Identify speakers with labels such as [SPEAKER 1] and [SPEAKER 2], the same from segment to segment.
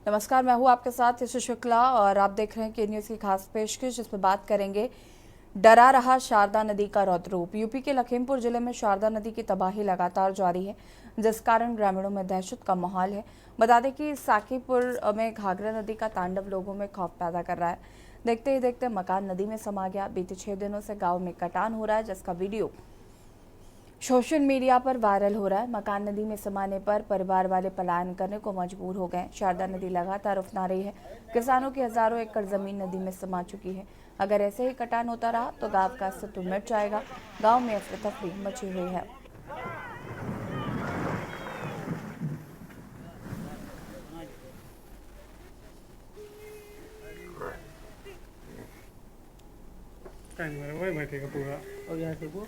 [SPEAKER 1] नमस्कार, मैं हूँ आपके साथ यशु शुक्ला और आप देख रहे हैं के न्यूज़ की खास पेशकश, जिसमें बात करेंगे डरा रहा शारदा नदी का रौद्र रूप। यूपी के लखीमपुर जिले में शारदा नदी की तबाही लगातार जारी है, जिस कारण ग्रामीणों में दहशत का माहौल है। बता दें कि साकीपुर में घाघरा नदी का तांडव लोगों में खौफ पैदा कर रहा है। देखते ही देखते मकान नदी में समा गया। बीते 6 दिनों से गाँव में कटान हो रहा है, जिसका वीडियो सोशल मीडिया पर वायरल हो रहा है। मकान नदी में समाने पर परिवार वाले पलायन करने को मजबूर हो गए। शारदा नदी लगातार उफना रही है। किसानों की हजारों एकड़ जमीन नदी में समा चुकी है। अगर ऐसे ही कटान होता रहा तो गांव का अस्तित्व मिट जाएगा। गांव में अफरा तफरी मची हुई है।
[SPEAKER 2] वही बैठेगा पूरा और यहाँ से वो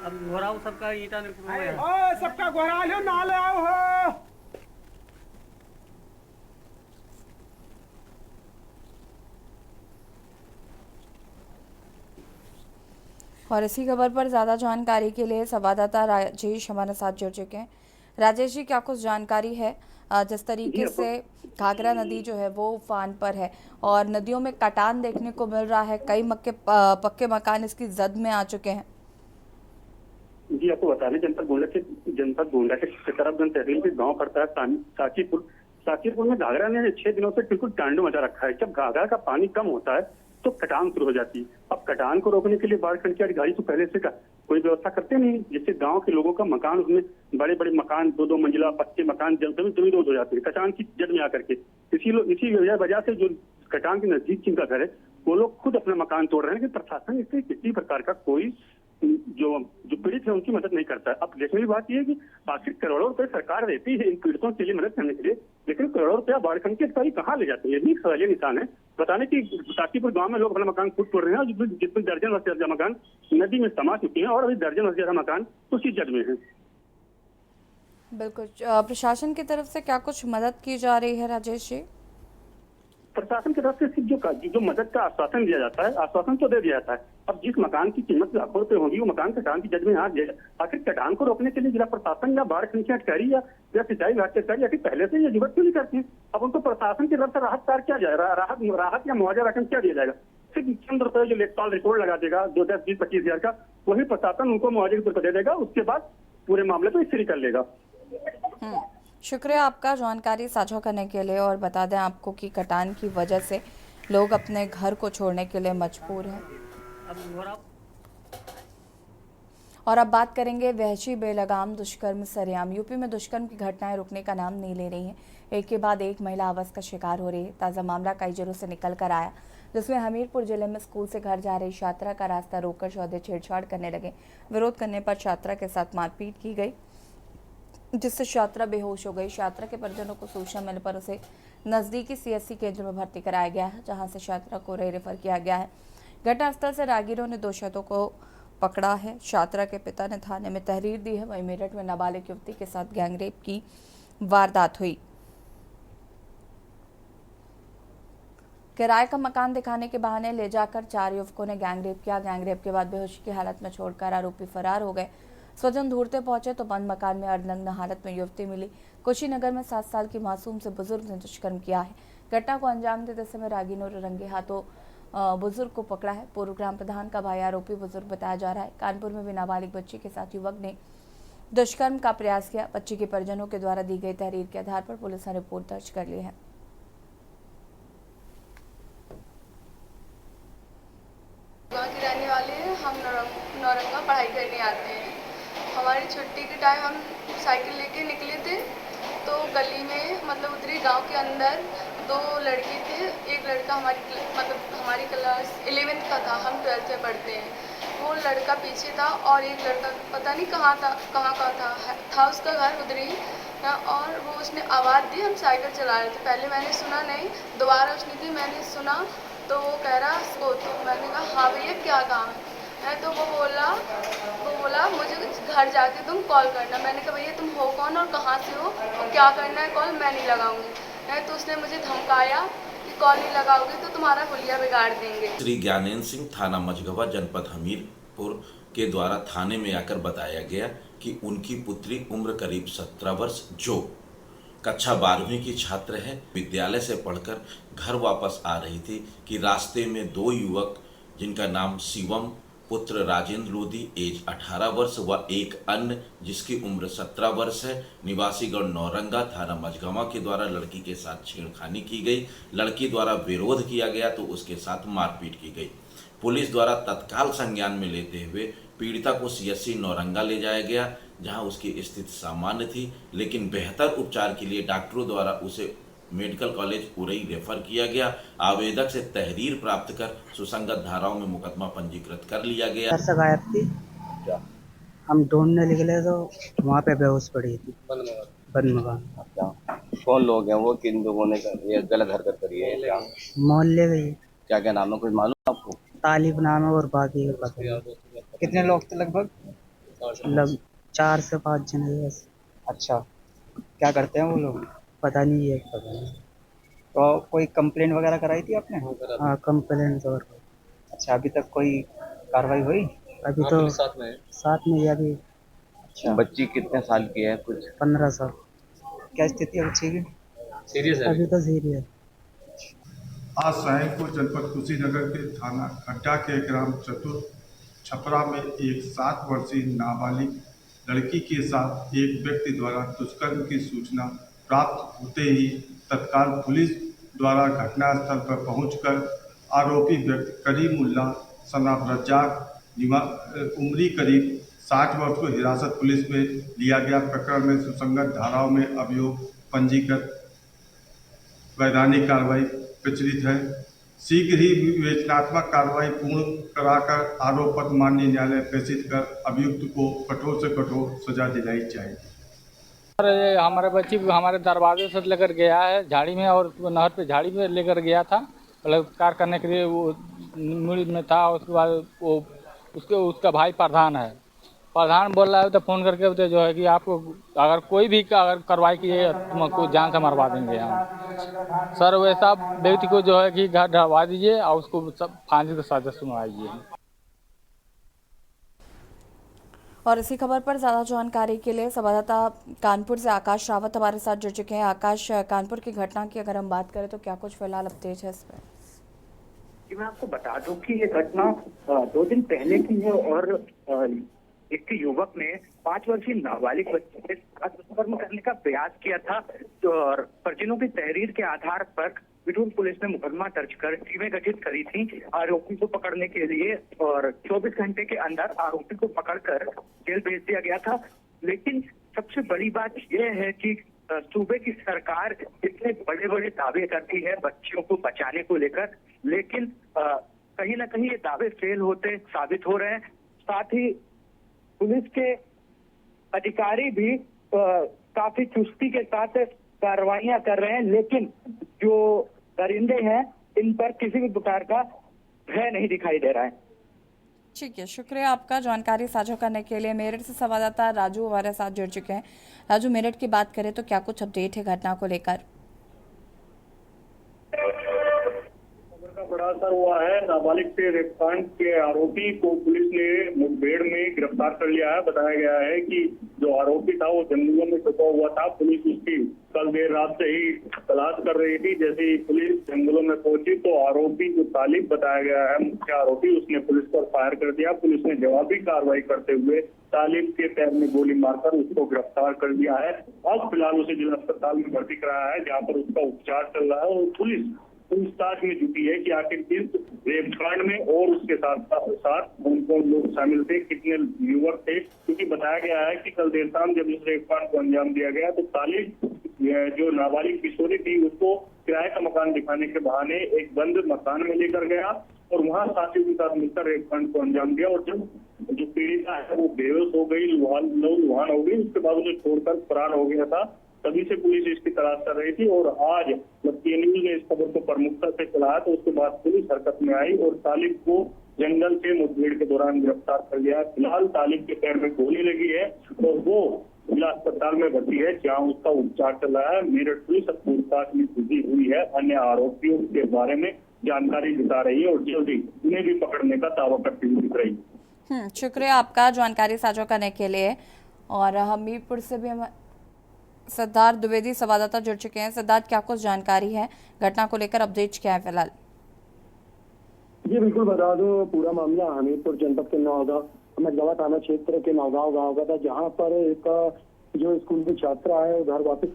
[SPEAKER 2] अब घोराऊ सबका ईटा
[SPEAKER 3] सबका घोरा लो ना ले आओ हो।
[SPEAKER 1] और इसी खबर पर ज़्यादा जानकारी के लिए संवाददाता राजेश हमारे साथ जुड़ चुके हैं। राजेश जी, क्या कुछ जानकारी है? जिस तरीके से घाघरा नदी जो है वो उफान पर है और नदियों में कटान देखने को मिल रहा है, कई पक्के मकान इसकी जद में आ चुके हैं।
[SPEAKER 4] जी, आपको बता दें जनपद गोंडा के तरफगंज तहसील के गांव पड़ता है साकीपुर। साकीपुर में घाघरा ने 6 दिनों से बिल्कुल तांडव मचा रखा है। जब घाघरा का पानी कम होता है तो कटान शुरू हो जाती है। अब कटान को रोकने के लिए बाढ़ की अधिकारी तो पहले से कोई व्यवस्था करते नहीं, जिससे गांव के लोगों का मकान, उसमें बड़े बड़े मकान, 2-2 मंजिला पक्के मकान जमीन हो जाते हैं कटान की जद में आकर के। इसी वजह से जो कटान के नजदीक जिनका घर है वो लोग खुद अपना मकान तोड़ रहे हैं, लेकिन प्रशासन इससे किसी प्रकार का कोई जो पीड़ित है उनकी मदद नहीं करता है। अब देखने की बात यह है कि आखिर करोड़ों रुपए सरकार देती है इन पीड़ितों के लिए मदद करने के लिए, लेकिन करोड़ों रुपया बाढ़ के अधिकारी कहाँ ले जाते हैं, ये भी एक सवालिया निशान है। बताने की साकीपुर गांव में लोग अपना मकान खुद तोड़ रहे हैं, जिसमें दर्जन से ज्यादा मकान नदी में समा चुके हैं और अभी दर्जन से ज्यादा मकान उसी जद में है।
[SPEAKER 1] बिल्कुल, प्रशासन की तरफ से क्या कुछ मदद की जा रही है राजेश जी?
[SPEAKER 4] प्रशासन की तरफ से सिर्फ जो मदद का आश्वासन दिया जाता है, आश्वासन तो दे दिया जाता है। अब जिस मकान की कीमत लाखों रुपए होगी वो मकान कटान की जद में आ जाए। आखिर कटान को रोकने के लिए जिला प्रशासन या बाढ़ की अधिकारी या सिंचाई विभाग के अधिकारी आखिर पहले से ये जरूरत क्यों नहीं करती है? अब उनको प्रशासन की तरफ से राहत कार्य क्या जाए, राहत या मुआवजा रकम क्या दिया जाएगा? सिर्फ चंद रुपए जो लेखपाल रिपोर्ट लगा देगा 2, 10, 20, 25 हजार का, वही प्रशासन उनको मुआवजे के तौर पर दे देगा। उसके बाद पूरे मामले को स्थिर कर लेगा।
[SPEAKER 1] शुक्रिया आपका जानकारी साझा करने के लिए। और बता दें आपको कि कटान की वजह से लोग अपने घर को छोड़ने के लिए मजबूर हैं। और अब बात करेंगे वहशी बेलगाम दुष्कर्म सरेआम। यूपी में दुष्कर्म की घटनाएं रुकने का नाम नहीं ले रही हैं। एक के बाद एक महिला आवास का शिकार हो रही है। ताज़ा मामला कई जिलों से निकल कर आया, जिसमें हमीरपुर जिले में स्कूल से घर जा रही छात्रा का रास्ता रोककर सौदे छेड़छाड़ करने लगे। विरोध करने पर छात्रा के साथ मारपीट की गई, जिससे छात्रा बेहोश हो गई। छात्रा के परिजनों को सूचना मिलने पर उसे नजदीकी सीएससी केंद्र में भर्ती कराया गया है, जहां से छात्रा को रेफर किया गया है। घटनास्थल से राहगीरों ने दोषियों को पकड़ा है। छात्रा के पिता ने थाने में तहरीर दी है। वहीं मेरठ में नाबालिग युवती के साथ गैंगरेप की वारदात हुई। किराए का मकान दिखाने के बहाने ले जाकर 4 युवकों ने गैंगरेप किया। गैंगरेप के बाद बेहोशी की हालत में छोड़कर आरोपी फरार हो गए। स्वजन ढूंढते पहुंचे तो बंद मकान में अर्धनग्न हालत में युवती मिली। कुशीनगर में 7 साल की मासूम से बुजुर्ग ने दुष्कर्म किया है। घटना को अंजाम देते समय राहगीरों ने रंगे हाथों बुजुर्ग को पकड़ा है। पूर्व ग्राम प्रधान का भाई आरोपी बुजुर्ग बताया जा रहा है। कानपुर में भी नाबालिग बच्ची के साथ युवक ने दुष्कर्म का प्रयास किया। बच्ची के परिजनों के द्वारा दी गई तहरीर के आधार पर पुलिस ने रिपोर्ट दर्ज कर ली है।
[SPEAKER 5] गाँव के रहने वाले हैं, हम नौरंगा पढ़ाई करने आते हैं। हमारी छुट्टी के टाइम हम साइकिल लेके निकले थे, तो गली में मतलब उतरी गांव के अंदर 2 लड़के थे। एक लड़का हमारी क्लास 11th का था, हम 12th में पढ़ते हैं। वो लड़का पीछे था और एक लड़का पता नहीं कहाँ का था उसका घर उधरी। और वो उसने आवाज़ दी, हम साइकिल चला रहे थे। पहले मैंने सुना नहीं, दोबारा उसने दी, मैंने सुना तो वो कह रहा उसको, तो मैंने कहा हाँ भैया क्या काम है? तो वो बोला मुझे घर जाके तुम कॉल करना। मैंने कहा भैया तुम हो कौन और कहाँ से हो और क्या करना है कॉल? मैं नहीं लगाऊंगी। तो उसने मुझे धमकाया कि कॉल नहीं लगाओगे तो तुम्हारा हुलिया बिगाड़ देंगे।
[SPEAKER 6] श्री ज्ञानेन्द्र सिंह थाना मझगवा जनपद हमीरपुर के द्वारा थाने में आकर बताया गया कि उनकी पुत्री उम्र करीब 17 वर्ष जो कक्षा 12वीं की छात्र है, विद्यालय से पढ़कर घर वापस आ रही थी कि रास्ते में दो युवक जिनका नाम शिवम पुत्र राजेंद्र लोधी एज 18 वर्ष व एक अन्य जिसकी उम्र 17 वर्ष है, निवासीगढ़ नौरंगा थाना मझगांवा के द्वारा लड़की के साथ छेड़खानी की गई। लड़की द्वारा विरोध किया गया तो उसके साथ मारपीट की गई। पुलिस द्वारा तत्काल संज्ञान में लेते हुए पीड़िता को सीएचसी नौरंगा ले जाया गया, जहां उसकी स्थिति सामान्य थी, लेकिन बेहतर उपचार के लिए डॉक्टरों द्वारा उसे मेडिकल कॉलेज उरई रेफर किया गया। आवेदक से तहरीर प्राप्त कर सुसंगत धाराओं में मुकदमा पंजीकृत कर लिया गया।
[SPEAKER 7] घर से गायब थी। हम ढूंढने निकले तो वहाँ पे बेहोश पड़ी थी बंद मकान।
[SPEAKER 8] अच्छा, कौन लोग हैं वो, किन लोगों ने ये गलत हरकत करी है? क्या
[SPEAKER 7] मोहल्ले गई।
[SPEAKER 8] क्या क्या नाम है, कुछ मालूम आपको?
[SPEAKER 7] तालिब नाम है और बाकी का पता नहीं।
[SPEAKER 9] कितने लोग थे लगभग?
[SPEAKER 7] 4 से 5 जने बस।
[SPEAKER 9] अच्छा, क्या करते हैं वो लोग?
[SPEAKER 7] पता नहीं है, पता नहीं।
[SPEAKER 9] तो कोई कंप्लेंट वगैरह कराई थी आपने?
[SPEAKER 7] हाँ, कंप्लेन तो।
[SPEAKER 9] अच्छा, अभी तक कोई कार्रवाई हुई?
[SPEAKER 7] अभी तो साथ में ही अभी।
[SPEAKER 9] अच्छा,
[SPEAKER 8] बच्ची कितने साल की है? कुछ
[SPEAKER 7] 15 साल।
[SPEAKER 9] क्या स्थिति है बच्ची की?
[SPEAKER 7] सीरियस है अभी तो, सीरियस।
[SPEAKER 10] आज सायं को जनपद कुशीनगर के थाना खड्डा के ग्राम चतुर छपरा में एक 7 वर्षीय नाबालिग लड़की के साथ एक व्यक्ति द्वारा दुष्कर्म की सूचना प्राप्त होते ही तत्काल पुलिस द्वारा घटनास्थल पर पहुंचकर आरोपी व्यक्ति करीमुल्लाह सनाब रज्जाक उम्री करीब 60 वर्ष को हिरासत पुलिस में लिया गया। प्रकरण में सुसंगत धाराओं में अभियोग पंजीकृत वैधानिक कार्रवाई प्रचलित है। शीघ्र ही विवेचनात्मक कार्रवाई पूर्ण कराकर आरोप पत्र माननीय न्यायालय प्रेषित कर अभियुक्त को कठोर से कठोर सजा दिलाई जाएगी।
[SPEAKER 11] हमारे बच्ची हमारे दरवाजे से लेकर गया है झाड़ी में, और नहर पे झाड़ी में लेकर गया था बलात्कार करने के लिए। वो मूड में था। उसके बाद वो उसका भाई प्रधान है। प्रधान बोल रहा है तो फ़ोन करके जो है कि आपको अगर कोई भी अगर कार्रवाई कीजिए तुमको जान से मरवा देंगे हम। सर वैसा व्यक्ति को जो है कि घर ढलवा दीजिए और उसको सब फांसी की सजा सुनवाइए।
[SPEAKER 1] और इसी खबर पर ज़्यादा जानकारी के लिए संवाददाता कानपुर से आकाश रावत हमारे साथ जुड़ चुके हैं। आकाश, कानपुर की घटना की अगर हम बात करें तो क्या कुछ फिलहाल अपडेट है इस पर?
[SPEAKER 4] मैं आपको बता दूं कि ये घटना 2 दिन पहले की है और एक युवक ने 5 वर्षीय नाबालिग बच्चे के साथ दुष्कर्म करने का प्रयास किया था। तो और परिजनों की तहरीर के आधार पर बिठूर पुलिस ने मुकदमा दर्ज कर टीमें गठित करी थी आरोपी को पकड़ने के लिए, और 24 घंटे के अंदर आरोपी को पकड़कर जेल भेज दिया गया था। लेकिन सबसे बड़ी बात यह है कि सूबे की सरकार इतने बड़े बड़े दावे करती है बच्चियों को बचाने को लेकर, लेकिन कहीं ना कहीं ये दावे फेल होते साबित हो रहे हैं। साथ ही पुलिस के अधिकारी भी काफी चुस्ती के साथ कार्रवाइयां कर रहे हैं, लेकिन जो दरिंदे हैं इन पर किसी भी प्रकार का भय नहीं दिखाई दे रहा है।
[SPEAKER 1] ठीक है, शुक्रिया आपका जानकारी साझा करने के लिए। मेरठ से संवाददाता राजू हमारे साथ जुड़ चुके हैं। राजू, मेरठ की बात करें तो क्या कुछ अपडेट है घटना को लेकर?
[SPEAKER 4] बड़ा असर हुआ है। नाबालिग से रेपकांड के आरोपी को पुलिस ने मुठभेड़ में गिरफ्तार कर लिया है। बताया गया है कि जो आरोपी था वो जंगलों में छुपा हुआ था। पुलिस उसकी कल देर रात से ही तलाश कर रही थी। जैसे ही पुलिस जंगलों में पहुंची तो आरोपी जो तालिब बताया गया है मुख्य आरोपी, उसने पुलिस पर फायर कर दिया। पुलिस ने जवाबी कार्रवाई करते हुए तालिब के पैर में गोली मारकर उसको गिरफ्तार कर लिया है। अब फिलहाल उसे जिला अस्पताल में भर्ती कराया है, जहाँ पर उसका उपचार चल रहा है। और पुलिस पूछताछ में जुटी है कि आखिर इस रेपकांड में और उसके साथ कौन कौन लोग शामिल थे, कितने युवक थे। क्योंकि बताया गया है कि कल देर शाम जब इस रेपकांड को अंजाम दिया गया तो तालिब जो नाबालिग किशोरी थी उसको किराए का मकान दिखाने के बहाने एक बंद मकान में लेकर गया और वहां साथियों के साथ मिलकर रेपकांड को अंजाम दिया। और जब जो पीड़िता है वो बेहोश हो गई, लुहान हो गई, उसके बाद उसे छोड़कर फरार हो गया था। तभी से पुलिस इसकी तलाश कर रही थी और आज जब न्यूज ने इस खबर को प्रमुखता से चलाया तो उसके बाद पुलिस हरकत में आई और तालिब को जंगल से मुठभेड़ के दौरान गिरफ्तार कर लिया। फिलहाल तालिब के पैर में गोली लगी है और वो जिला अस्पताल में भर्ती है, जहाँ उसका उपचार चल रहा है। मेरठ पुलिस अब पूछताछ में जुटी हुई है, अन्य आरोपियों के बारे में जानकारी जुटा रही है और जल्दी उन्हें भी पकड़ने का दावा करती हुई दिख रही है।
[SPEAKER 1] शुक्रिया आपका जानकारी साझा करने के लिए। और हमीरपुर से भी हम सिद्धार्थ द्विवेदी संवाददाता जुड़ चुके हैं। सिद्धार्थ, क्या कुछ जानकारी है घटना को लेकर, अपडेट क्या है फिलहाल?
[SPEAKER 4] जी बिल्कुल बता दूं, पूरा मामला हमीरपुर जनपद के नौगांव मझगावा थाना क्षेत्र के नौगांव गांव का था, जहां पर एक जो स्कूल की छात्रा है घर वापस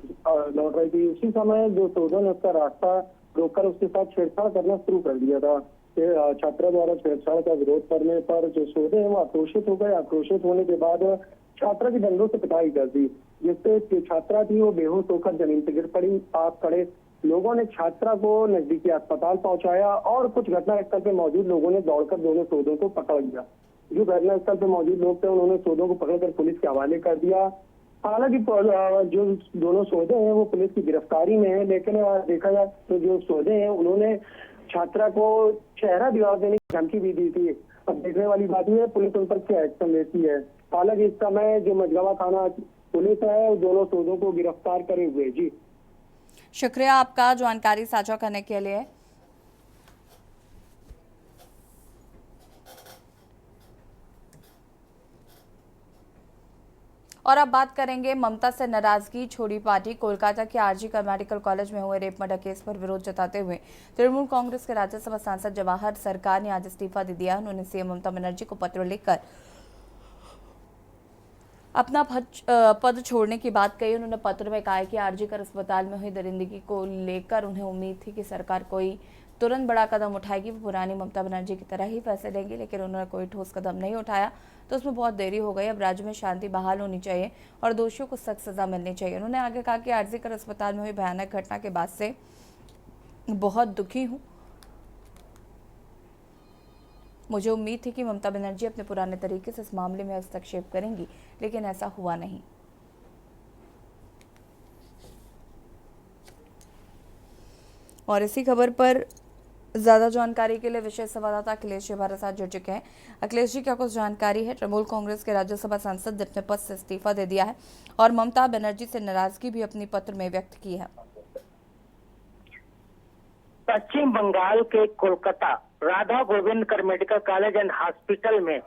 [SPEAKER 4] लौट रही थी। उसी समय जो शोधन ने उसका रास्ता रोककर उसके साथ छेड़छाड़ करना शुरू कर दिया था। छात्रा द्वारा छेड़छाड़ का विरोध करने पर जो शोधे हैं वो आक्रोशित हो गए। आक्रोशित होने के बाद छात्रा की डंडों से पिटाई कर दी, जिससे छात्रा थी वो बेहोश होकर जमीन पर गिर पड़ी। पास खड़े लोगों ने छात्रा को नजदीकी अस्पताल पहुंचाया और कुछ घटनास्थल पर मौजूद लोगों ने दौड़कर दोनों शोधों को पकड़ लिया। जो घटनास्थल पर मौजूद लोग थे उन्होंने शोधों को पकड़कर पुलिस के हवाले कर दिया। हालांकि जो दोनों सौदे हैं वो पुलिस की गिरफ्तारी में है, लेकिन देखा जाए तो जो सौदे हैं उन्होंने छात्रा को चेहरा दीवार देने की धमकी भी दी थी। अब देखने वाली बात यह है पुलिस उन पर क्या एक्शन लेती है। हालांकि इस समय जो मझगावा थाना पुलिस है दोनों सौदों को गिरफ्तार करे हुए। जी
[SPEAKER 1] शुक्रिया आपका जानकारी साझा करने के लिए। और अब बात करेंगे ममता से नाराजगी छोड़ी पार्टी। कोलकाता के आरजी कर मेडिकल कॉलेज में हुए रेप मर्डर केस पर विरोध जताते हुए तृणमूल कांग्रेस के राज्यसभा सांसद जवाहर सरकार ने आज इस्तीफा दे दिया। उन्होंने सीएम ममता बनर्जी को पत्र लिखकर अपना पद छोड़ने की बात कही। उन्होंने पत्र में कहा है कि आरजी कर अस्पताल में हुई दरिंदगी को लेकर उन्हें उम्मीद थी कि सरकार कोई तुरंत बड़ा कदम उठाएगी, वो पुरानी ममता बनर्जी की तरह ही फैसले लेंगी, लेकिन उन्होंने कोई ठोस कदम नहीं उठाया तो उसमें बहुत देरी हो गई। अब राज्य में शांति बहाल होनी चाहिए और दोषियों को सख्त सजा मिलनी चाहिए। उन्होंने आगे कहा कि आरजी कर अस्पताल में हुई भयानक घटना के बाद से बहुत दुखी हूँ। मुझे उम्मीद थी कि ममता बनर्जी अपने पुराने तरीके से इस मामले में हस्तक्षेप करेंगी, लेकिन ऐसा हुआ नहीं। और इसी खबर पर ज्यादा जानकारी के लिए विशेष संवाददाता अखिलेश जी हमारे साथ जुड़ चुके हैं। अखिलेश जी, क्या कुछ जानकारी है? तृणमूल कांग्रेस के राज्यसभा सांसद ने अपने पद से इस्तीफा दे दिया है और ममता बनर्जी से नाराजगी भी अपनी पत्र में व्यक्त की है।
[SPEAKER 12] पश्चिम बंगाल के Kolkata Radha Govindkar medical college and hospital में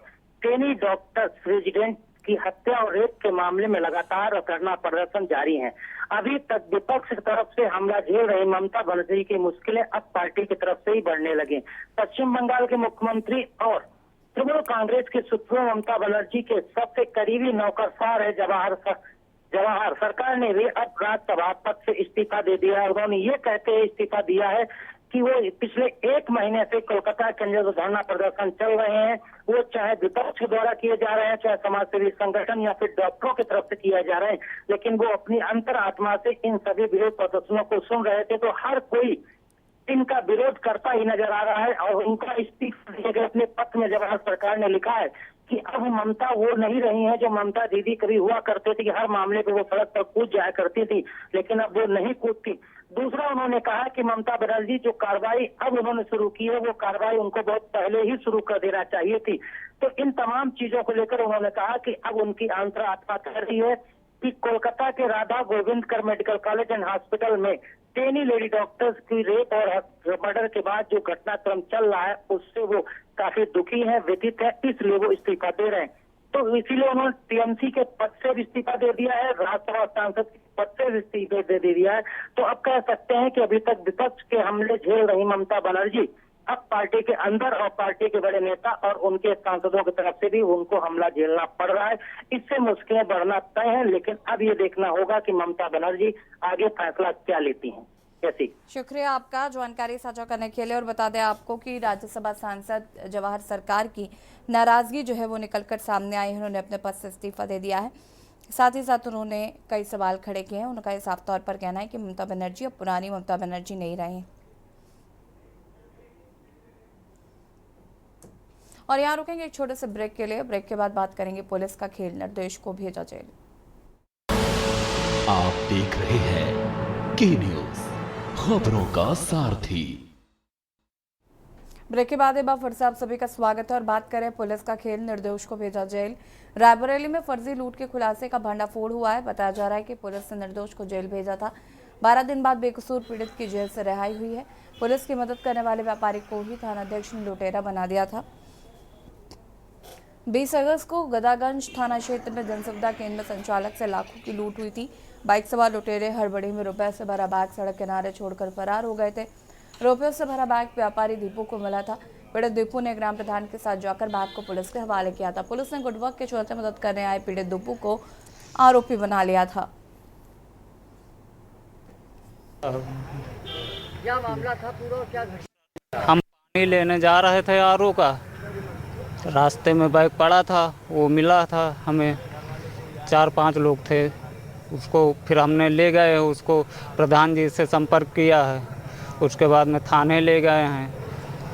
[SPEAKER 12] ट्रेनी डॉक्टर्स रेजिडेंट की हत्या और रेप के मामले में लगातार धरना प्रदर्शन जारी है। अभी तक विपक्ष की तरफ से हमला झेल रही ममता बनर्जी की मुश्किलें अब पार्टी की तरफ से ही बढ़ने लगी। पश्चिम बंगाल के मुख्यमंत्री और तृणमूल कांग्रेस के सुप्रीमो ममता बनर्जी के सबसे करीबी नौकरसार है जवाहर सरकार ने भी अब राज्यसभा पद से इस्तीफा दे दिया है। उन्होंने ये कहते हुए इस्तीफा दिया है कि वो पिछले 1 महीने से कोलकाता के अंदर जो धरना प्रदर्शन चल रहे हैं वो चाहे विपक्ष द्वारा किए जा रहे हैं, चाहे समाजसेवी संगठन या फिर डॉक्टरों की तरफ से किए जा रहे हैं, लेकिन वो अपनी अंतरात्मा से इन सभी विरोध प्रदर्शनों को सुन रहे थे। तो हर कोई इनका विरोध करता ही नजर आ रहा है और उनका इस्तीफा दिए गए अपने पत्र में जवाहर सरकार ने लिखा है कि अब ममता वो नहीं रही है जो ममता दीदी कभी हुआ करते थे कि हर मामले पे वो सड़क पर कूद जाया करती थी, लेकिन अब वो नहीं कूदती। दूसरा, उन्होंने कहा कि ममता बनर्जी जो कार्रवाई अब उन्होंने शुरू की है वो कार्रवाई उनको बहुत पहले ही शुरू कर देना चाहिए थी। तो इन तमाम चीजों को लेकर उन्होंने कहा कि अब उनकी अंतरात्मा कह रही है कि कोलकाता के Radha Govindkar medical college and hospital में 10 लेडी डॉक्टर्स की रेप और मर्डर के बाद जो घटनाक्रम चल रहा है उससे वो काफी दुखी है, व्यथित है, इसलिए वो इस्तीफा दे रहे हैं। तो इसीलिए उन्होंने टीएमसी के पद से भी इस्तीफा दे दिया है, राज्यसभा सांसद के पद से भी इस्तीफा दे दिया है। तो अब कह सकते हैं कि अभी तक विपक्ष के हमले झेल रही ममता बनर्जी अब पार्टी के अंदर और पार्टी के बड़े नेता और उनके सांसदों की तरफ से भी उनको हमला झेलना पड़ रहा है। इससे मुश्किलें बढ़ना तय है, लेकिन अब ये देखना होगा कि ममता बनर्जी आगे फैसला क्या लेती हैं। कैसी?
[SPEAKER 1] शुक्रिया आपका जानकारी साझा करने के लिए। और बता दें आपको कि राज्यसभा सांसद जवाहर सरकार की नाराजगी जो है वो निकलकर सामने आई है। उन्होंने अपने पद से इस्तीफा दे दिया है। साथ ही साथ उन्होंने कई सवाल खड़े किए हैं। उनका ये साफ तौर पर कहना है कि ममता बनर्जी अब पुरानी ममता बनर्जी नहीं रही। और यहाँ रुकेंगे एक छोटे से ब्रेक के लिए। ब्रेक के बाद बात करेंगे पुलिस का खेल निर्देश को भेजा जेल।
[SPEAKER 13] आप देख रहे हैं के न्यूज़, खबरों का सारथी।
[SPEAKER 1] ब्रेक के बाद एक बार फिर से आप सभी का स्वागत है और बात करें पुलिस का खेल निर्दोष को भेजा जेल। रायबरेली में फर्जी लूट के खुलासे का भंडाफोड़ हुआ है। बताया जा रहा है कि पुलिस ने निर्दोष को जेल भेजा था। 12 दिन बाद बेकसूर पीड़ित की जेल से रिहाई हुई है। पुलिस की मदद करने वाले व्यापारी को ही थानाध्यक्ष ने लुटेरा बना दिया था। 20 अगस्त को गदागंज थाना क्षेत्र में जनसुविधा केंद्र संचालक से लाखों की लूट हुई थी। बाइक सवार लुटेरे हड़बड़ी में रुपए से भरा बैग सड़क किनारे छोड़कर फरार हो गए थे। रुपयों से भरा बैग व्यापारी दीपू को मिला था। पीड़ित दीपू ने ग्राम प्रधान के साथ जाकर बैग को पुलिस के हवाले किया था। पुलिस ने गुडवर्क के चलते मदद करने आए पीड़ित दीपू को आरोपी बना लिया था।
[SPEAKER 14] क्या मामला था पूरा, क्या घटना?
[SPEAKER 11] हम पानी लेने जा रहे थे आरओ का, रास्ते में बैग पड़ा था, वो मिला था हमें। 4-5 लोग थे, उसको फिर हमने ले गए, उसको प्रधान जी से संपर्क किया है। उसके बाद में थाने ले गए हैं,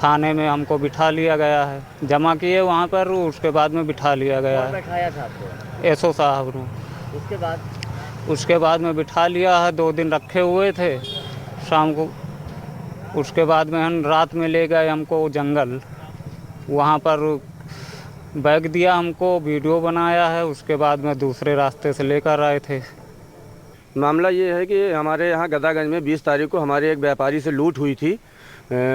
[SPEAKER 11] थाने में हमको बिठा लिया गया है, जमा किए वहाँ पर, उसके बाद में बिठा लिया गया है।
[SPEAKER 14] बैठाया था आपको?
[SPEAKER 11] एसओ साहब ने। उसके बाद में बिठा लिया है, 2 दिन रखे हुए थे शाम को। उसके बाद में हम रात में ले गए हमको जंगल, वहाँ पर बैग दिया हमको, वीडियो बनाया है। उसके बाद में दूसरे रास्ते से लेकर आए थे।
[SPEAKER 15] मामला ये है कि हमारे यहाँ गदागंज में 20 तारीख को हमारे एक व्यापारी से लूट हुई थी,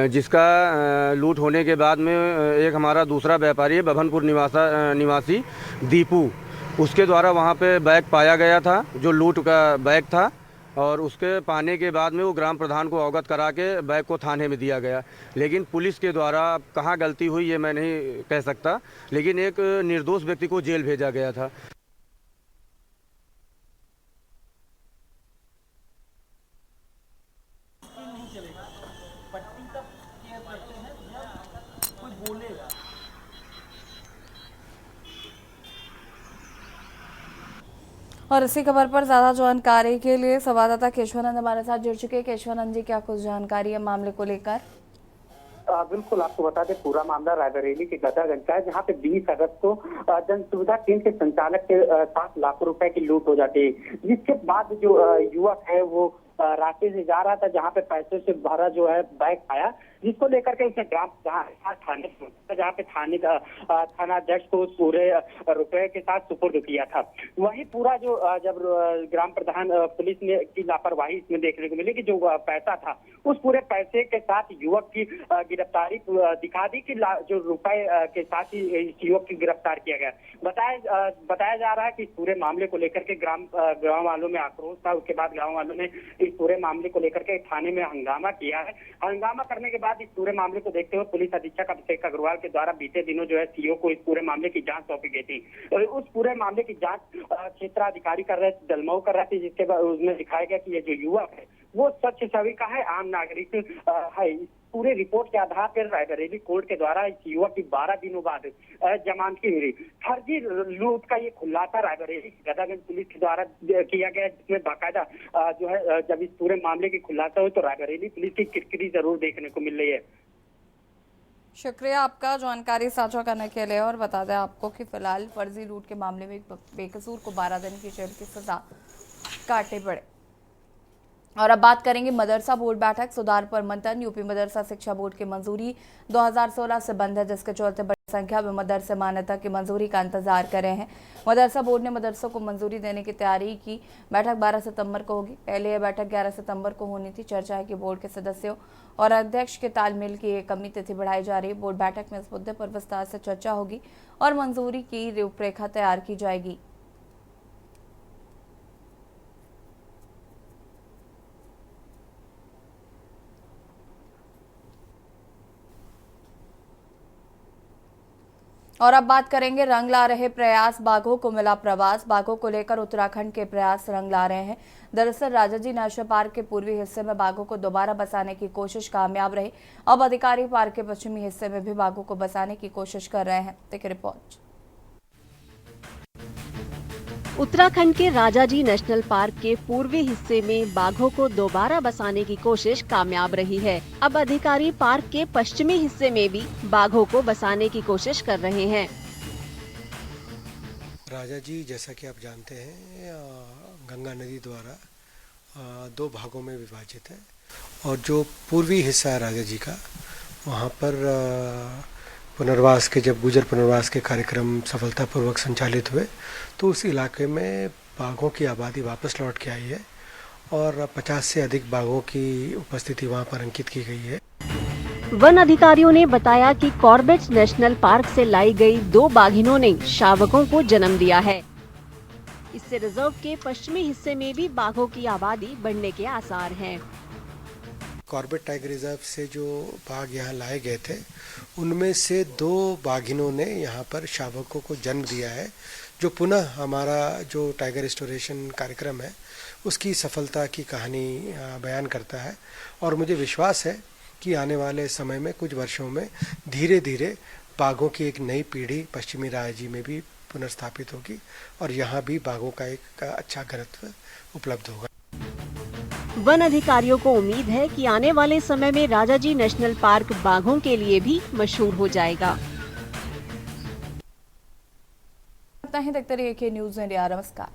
[SPEAKER 15] जिसका लूट होने के बाद में एक हमारा दूसरा व्यापारी है बभनपुर निवासी दीपू, उसके द्वारा वहाँ पे बैग पाया गया था, जो लूट का बैग था। और उसके पाने के बाद में वो ग्राम प्रधान को अवगत करा के बैग को थाने में दिया गया। लेकिन पुलिस के द्वारा कहाँ गलती हुई ये मैं नहीं कह सकता, लेकिन एक निर्दोष व्यक्ति को जेल भेजा गया था।
[SPEAKER 1] और इसी खबर पर ज्यादा जानकारी के लिए संवाददाता केशवानंद हमारे साथ जुड़ चुके हैं। केशवानंद जी, क्या कुछ जानकारी है मामले को लेकर?
[SPEAKER 4] बिल्कुल, आपको बता दें पूरा मामला रायबरेली के गदागंज का है, जहाँ पे 20 अगस्त को जन सुविधा केंद्र के संचालक के 7 लाख रुपए की लूट हो जाती है। जिसके बाद जो युवक है वो रास्ते से जा रहा था, जहाँ पे पैसे से भरा जो है बैग पाया, जिसको लेकर के उसे ग्राम थाने जहाँ पे थाना अध्यक्ष को पूरे रुपए के साथ सुपुर्द किया था। वही पूरा जो जब ग्राम प्रधान पुलिस ने की लापरवाही इसमें देखने को मिली कि जो पैसा था उस पूरे पैसे के साथ युवक की गिरफ्तारी दिखा दी कि जो रुपए के साथ ही इस युवक की गिरफ्तार किया गया। बताया जा रहा है कि इस पूरे मामले को लेकर के गाँव वालों में आक्रोश था। उसके बाद गाँव वालों ने इस पूरे मामले को लेकर के थाने में हंगामा किया है। हंगामा करने के बाद इस पूरे मामले को देखते हुए पुलिस अधीक्षक अभिषेक अग्रवाल के द्वारा बीते दिनों जो है सीओ को इस पूरे मामले की जांच सौंपी गई थी। और उस पूरे मामले की जांच क्षेत्राधिकारी कर रहे थे, दलमऊ कर रहे थे, जिसके बाद उसमें दिखाया गया कि ये जो युवक है वो सच छवि का है, आम नागरिक है। पूरे रिपोर्ट के आधार पर रायबरेली कोर्ट के द्वारा इस युवक की 12 दिनों बाद जमानत हुई। फर्जी लूट का ये खुलासा रायबरेली गदागंज पुलिस के द्वारा किया गया, जिसमें बाकायदा जो है जब इस पूरे मामले की खुलासा हुई तो रायबरेली पुलिस की किरकिरी जरूर देखने को मिल रही है।
[SPEAKER 1] शुक्रिया आपका जानकारी साझा करने के लिए। और बता दें आपको कि फिलहाल फर्जी लूट के मामले में बेकसूर को 12 दिन की जेल की सजा काटे पड़े। और अब बात करेंगे मदरसा बोर्ड बैठक सुधार पर मंथन। यूपी मदरसा शिक्षा बोर्ड की मंजूरी 2016 से बंद है, जिसके चलते बड़ी संख्या में मदरसे मान्यता की मंजूरी का इंतजार कर रहे हैं। मदरसा बोर्ड ने मदरसों को मंजूरी देने की तैयारी की। बैठक 12 सितंबर को होगी। पहले यह बैठक 11 सितंबर को होनी थी। चर्चा है कि बोर्ड के सदस्यों और अध्यक्ष के तालमेल की एक कमी तिथि बढ़ाई जा रही है। बोर्ड बैठक में इस मुद्दे पर विस्तार से चर्चा होगी और मंजूरी की रूपरेखा तैयार की जाएगी। और अब बात करेंगे रंग ला रहे प्रयास, बाघों को मिला प्रवास। बाघों को लेकर उत्तराखंड के प्रयास रंग ला रहे हैं। दरअसल राजाजी नेशनल पार्क के पूर्वी हिस्से में बाघों को दोबारा बसाने की कोशिश कामयाब रही। अब अधिकारी पार्क के पश्चिमी हिस्से में भी बाघों को बसाने की कोशिश कर रहे हैं। देखिए रिपोर्ट।
[SPEAKER 16] उत्तराखंड के राजाजी नेशनल पार्क के पूर्वी हिस्से में बाघों को दोबारा बसाने की कोशिश कामयाब रही है। अब अधिकारी पार्क के पश्चिमी हिस्से में भी बाघों को बसाने की कोशिश कर रहे हैं।
[SPEAKER 17] राजाजी जैसा कि आप जानते हैं गंगा नदी द्वारा 2 भागों में विभाजित है और जो पूर्वी हिस्सा है राजाजी का वहाँ पर पुनर्वास के जब गुजर पुनर्वास के कार्यक्रम सफलतापूर्वक संचालित हुए तो उस इलाके में बाघों की आबादी वापस लौट के आई है और 50 से अधिक बाघों की उपस्थिति वहां पर अंकित की गई है।
[SPEAKER 16] वन अधिकारियों ने बताया कि कॉर्बेट नेशनल पार्क से लाई गई 2 बाघिनों ने शावकों को जन्म दिया है। इससे रिजर्व के पश्चिमी हिस्से में भी बाघों की आबादी बढ़ने के आसार हैं।
[SPEAKER 17] कॉर्बेट टाइगर रिजर्व से जो बाघ यहाँ लाए गए थे, उनमें से 2 बाघिनों ने यहाँ पर शावकों को जन्म दिया है, जो पुनः हमारा जो टाइगर रिस्टोरेशन कार्यक्रम है उसकी सफलता की कहानी बयान करता है। और मुझे विश्वास है कि आने वाले समय में कुछ वर्षों में धीरे धीरे बाघों की एक नई पीढ़ी पश्चिमी राज्य में भी पुनर्स्थापित होगी और यहाँ भी बाघों का एक अच्छा घनत्व उपलब्ध होगा।
[SPEAKER 16] वन अधिकारियों को उम्मीद है कि आने वाले समय में राजाजी नेशनल पार्क बाघों के लिए भी मशहूर हो जाएगा।
[SPEAKER 1] देखते रहिए के न्यूज़ इंडिया। नमस्कार।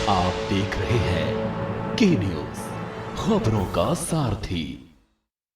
[SPEAKER 13] आप देख रहे हैं के न्यूज़, खबरों का सारथी।